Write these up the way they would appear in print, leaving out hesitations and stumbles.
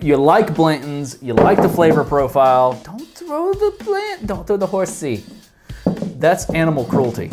You like Blantons, you like the flavor profile, don't throw the horsey. That's animal cruelty.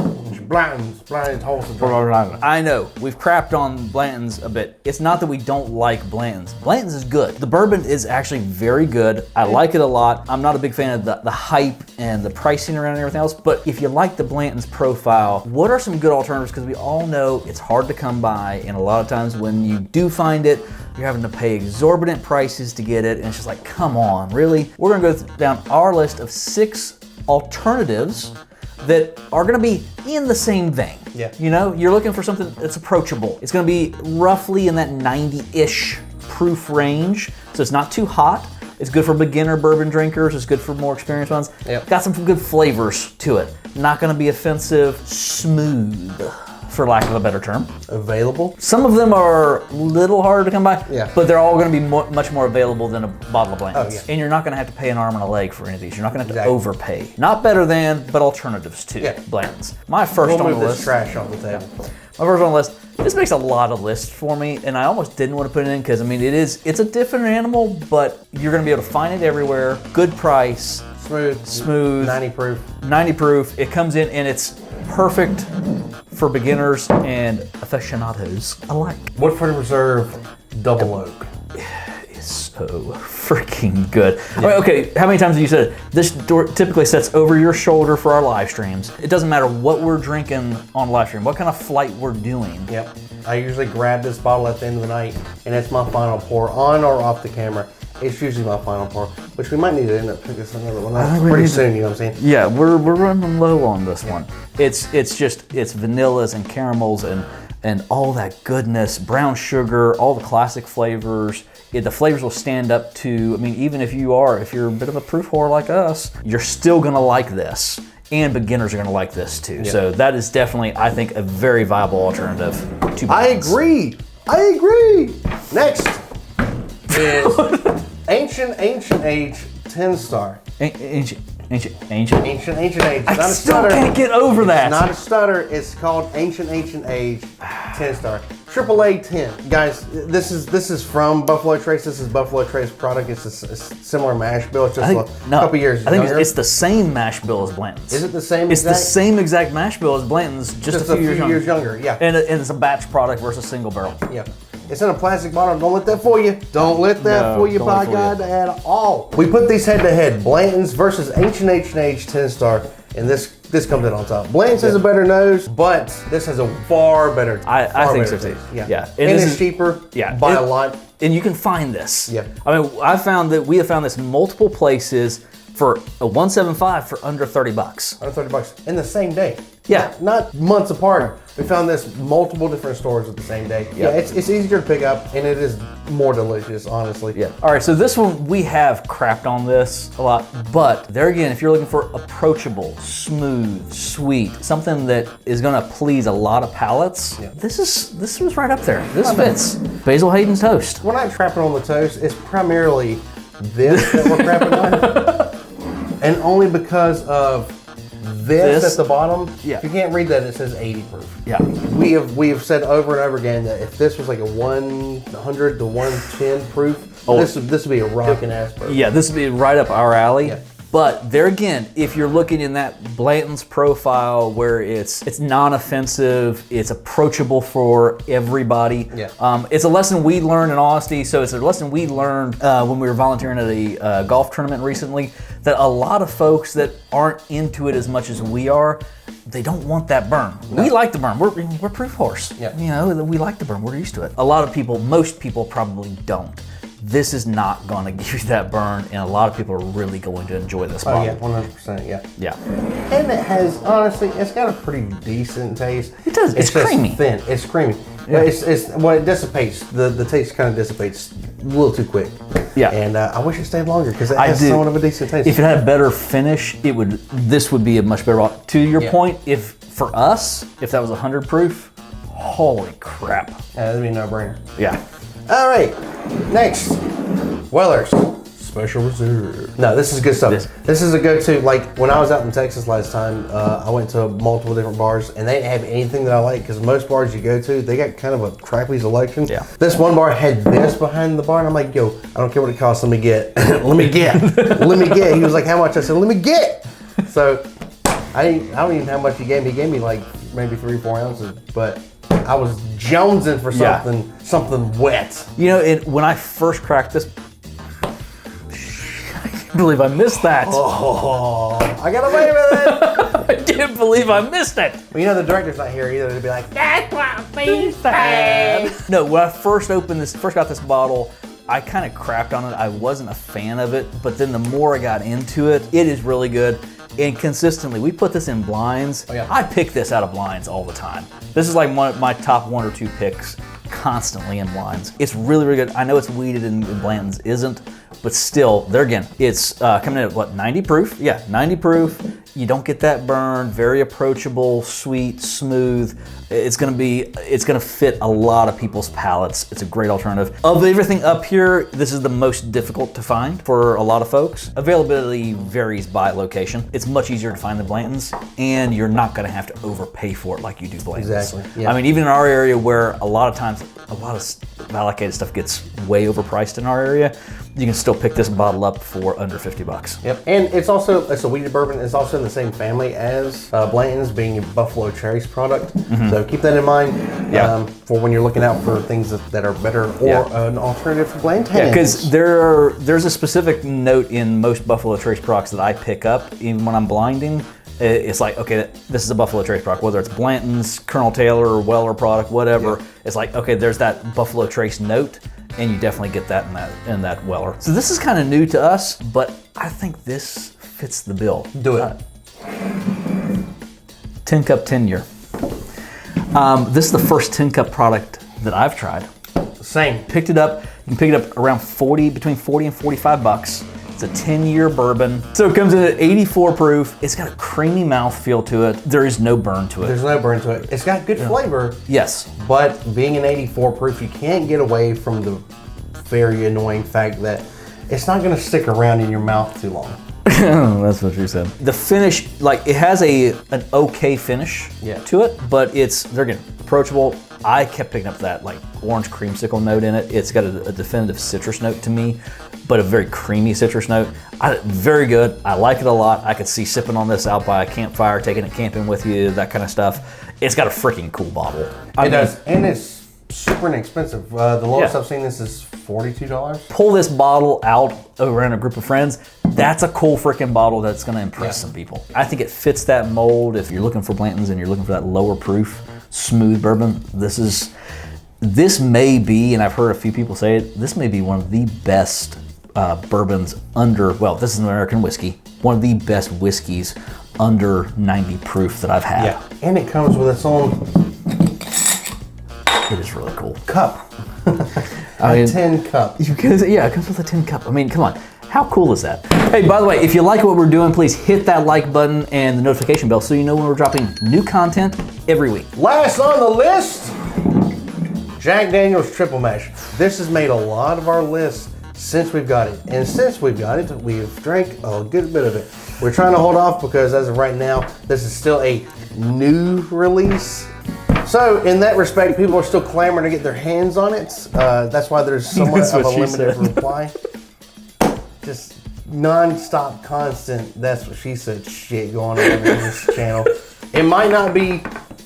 Blantons, wholesome. I know, we've crapped on Blantons a bit. It's not that we don't like Blantons. Blantons is good. The bourbon is actually very good. I like it a lot. I'm not a big fan of the hype and the pricing around and everything else, but if you like the Blantons profile, what are some good alternatives? Because we all know it's hard to come by, and a lot of times when you do find it, you're having to pay exorbitant prices to get it, and it's just like, come on, really? We're gonna go down our list of 6 alternatives that are gonna be in the same vein. Yeah. You know, you're looking for something that's approachable. It's gonna be roughly in that 90-ish proof range, so it's not too hot. It's good for beginner bourbon drinkers. It's good for more experienced ones. Yep. Got some good flavors to it. Not gonna be offensive, smooth, for lack of a better term. Available. Some of them are a little harder to come by, yeah, but they're all going to be much more available than a bottle of Blantons. Oh, yeah. And you're not going to have to pay an arm and a leg for any of these. You're not going to have to overpay. Not better than, but alternatives to Blantons. My first on the list. Trash off the table. My first on the list. This makes a lot of lists for me, and I almost didn't want to put it in because, I mean, it's a different animal, but you're going to be able to find it everywhere. Good price. Smooth. 90 proof. 90 proof. It comes in and it's perfect for beginners and aficionados alike. Woodford Reserve Double Oak. It's so freaking good. Yeah. I mean, okay, how many times have you said it? This door typically sits over your shoulder for our live streams. It doesn't matter what we're drinking on live stream, what kind of flight we're doing. Yep. I usually grab this bottle at the end of the night, and it's my final pour, on or off the camera. It's usually my final pour, which we might need to end up picking another one up pretty soon, you know what I'm saying? Yeah, we're running low on this one. It's vanillas and caramels and all that goodness, brown sugar, all the classic flavors. The flavors will stand up to, I mean, even if you're a bit of a proof whore like us, you're still gonna like this. And beginners are gonna like this too. Yep. So that is definitely, I think, a very viable alternative to Blantons. I agree. Next is Ancient Age 10-star. Ancient Age. I still can't get over that. It's not a stutter. It's called Ancient Age 10-star. AAA 10. Guys, this is from Buffalo Trace. This is Buffalo Trace product. It's a similar mash bill. It's just a couple years younger. I think it's the same mash bill as Blanton's. Is it the same It's the same exact mash bill as Blanton's, just a few years younger. Yeah. And it's a batch product versus single barrel. Yeah. It's in a plastic bottle. Don't let that fool you. Don't let that fool you, by God, at all. We put these head to head. Blanton's versus Ancient Age 10-star, and this comes in on top. Blanton's has a better nose, but this has a far better taste. I think so too. Yeah. And it's cheaper by a lot. And you can find this. Yeah. I mean, we have found this multiple places for a 175 for under $30. Under $30 in the same day. Yeah. Not months apart. We found this multiple different stores at the same day. Yeah, it's easier to pick up, and it is more delicious, honestly. Yeah. All right, so this one, we have crapped on this a lot, but there again, if you're looking for approachable, smooth, sweet, something that is gonna please a lot of palates, this was right up there. This fits. Basil Hayden's toast. We're not crapping on the toast. It's primarily this that we're crapping on, and only because of this at the bottom. Yeah. If you can't read that, it says 80 proof. Yeah. We have said over and over again that if this was like a 100 to 110 proof, this would be a rockin' ass bourbon. Yeah, this would be right up our alley. Yeah. But there again, if you're looking in that Blanton's profile where it's non-offensive, it's approachable for everybody. Yeah. It's a lesson we learned in honesty. So it's a lesson we learned when we were volunteering at a golf tournament recently, that a lot of folks that aren't into it as much as we are, they don't want that burn. No. We like the burn. We're proof horse. Yeah. You know, we like the burn. We're used to it. A lot of people, most people probably don't. This is not going to give you that burn, and a lot of people are really going to enjoy this bottle. Oh yeah, 100%, yeah. Yeah. And it has, honestly, it's got a pretty decent taste. It does. It's creamy. Thin. It's creamy. Yeah. It's when it dissipates, the taste kind of dissipates a little too quick. Yeah. And I wish it stayed longer because it has somewhat of a decent taste. If it had a better finish, this would be a much better bottle. To your point, if that was 100 proof, holy crap. That'd be a no-brainer. Yeah. All right, next, Weller's Special Reserve. No, this is good stuff. This is a go-to. Like when I was out in Texas last time, I went to multiple different bars and they didn't have anything that I like because most bars you go to, they got kind of a crappy selection. Yeah. This one bar had this behind the bar and I'm like, yo, I don't care what it costs, let me get. Let me get. Let me get. He was like, how much? I said, let me get. So I don't even know how much he gave me. He gave me like maybe 3 or 4 ounces, but I was jonesing for something wet. You know, when I first cracked this, I can't believe I missed that. Oh, I got away with it. I can't believe I missed it. Well, you know, the director's not here either. They'd be like, that's what we said. No, when I first got this bottle, I kind of crapped on it. I wasn't a fan of it, but then the more I got into it, it is really good. And consistently, we put this in blinds. Oh, yeah. I pick this out of blinds all the time. This is like my top 1 or 2 picks constantly in blinds. It's really, really good. I know it's weeded and Blantons isn't, but still, there again, it's coming in at what, 90 proof? Yeah, 90 proof. You don't get that burn, very approachable, sweet, smooth. It's gonna fit a lot of people's palates. It's a great alternative. Of everything up here, this is the most difficult to find for a lot of folks. Availability varies by location. It's much easier to find the Blantons, and you're not gonna have to overpay for it like you do Blantons. Exactly, yeah. I mean, even in our area where a lot of times, a lot of allocated stuff gets way overpriced in our area, you can still pick this bottle up for under 50 bucks. Yep, and it's a weeded bourbon. It's also in the same family as Blanton's, being a Buffalo Cherries product. So keep that in mind for when you're looking out for things that are better or an alternative to Blanton. Yeah, because there's a specific note in most Buffalo Trace products that I pick up, even when I'm blinding. It's like, okay, this is a Buffalo Trace product, whether it's Blanton's, Colonel Taylor, or Weller product, whatever. Yeah. It's like, okay, there's that Buffalo Trace note, and you definitely get that in that Weller. So this is kind of new to us, but I think this fits the bill. Do it. 10 cup 10 year. This is the first 10 cup product that I've tried. Same. Picked it up. You can pick it up around between 40 and 45 bucks. It's a 10-year bourbon. So it comes in at 84 proof. It's got a creamy mouthfeel to it. There is no burn to it. There's no burn to it. It's got good flavor. Yes. But being an 84 proof, you can't get away from the very annoying fact that it's not gonna stick around in your mouth too long. That's what you said. The finish, like, it has an okay finish to it, but they're again, approachable. I kept picking up that like orange creamsicle note in it. It's got a definitive citrus note to me, but a very creamy citrus note. Very good. I like it a lot. I could see sipping on this out by a campfire, taking it camping with you, that kind of stuff. It's got a freaking cool bottle. It does, and it's super inexpensive. The lowest I've seen this is $42. Pull this bottle out around a group of friends. That's a cool freaking bottle that's going to impress some people. I think it fits that mold. If you're looking for Blantons and you're looking for that lower proof, smooth bourbon, this may be, and I've heard a few people say it, this may be one of the best bourbons this is an American whiskey, one of the best whiskeys under 90 proof that I've had. Yeah, and it comes with its own... It is really cool. Cup. A tin cup. It comes with a tin cup. I mean, come on. How cool is that? Hey, by the way, if you like what we're doing, please hit that like button and the notification bell so you know when we're dropping new content every week. Last on the list, Jack Daniel's Triple Mash. This has made a lot of our lists since we've got it. And since we've got it, we've drank a good bit of it. We're trying to hold off because as of right now, this is still a new release. So in that respect, people are still clamoring to get their hands on it. That's why there's somewhat of a limited reply. Just non-stop, constant, that's what she said shit going on in this channel. It might not be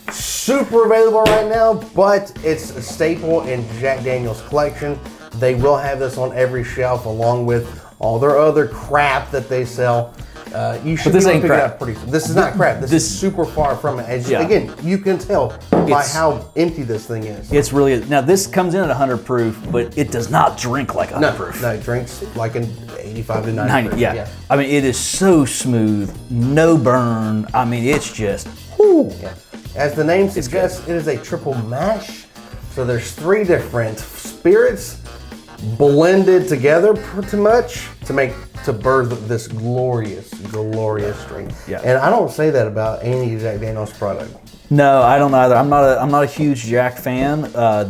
super available right now, but it's a staple in Jack Daniel's collection. They will have this on every shelf along with all their other crap that they sell. You should this ain't pick crap. it up pretty soon. This is not crap. This is super far from it. Again, you can tell by how empty this thing is. It's really, now this comes in at 100 proof, but it does not drink like 100 proof. No, it drinks like an 85 to 90 proof. Yeah. I mean, it is so smooth, no burn. I mean, it's just, whoo. Yeah. As the name suggests, it is a triple mash. So there's 3 different spirits blended together pretty much to birth this glorious drink. Yeah. And I don't say that about any Jack Daniel's product. No, I don't either. I'm not a huge Jack fan.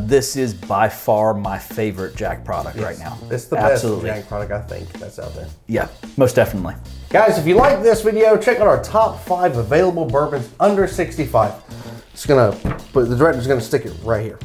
This is by far my favorite Jack product right now. It's the Absolutely. best Jack product I think that's out there. Yeah, most definitely. Guys, if you like this video, check out our top 5 available bourbons under 65. It's gonna, but the director's gonna stick it right here.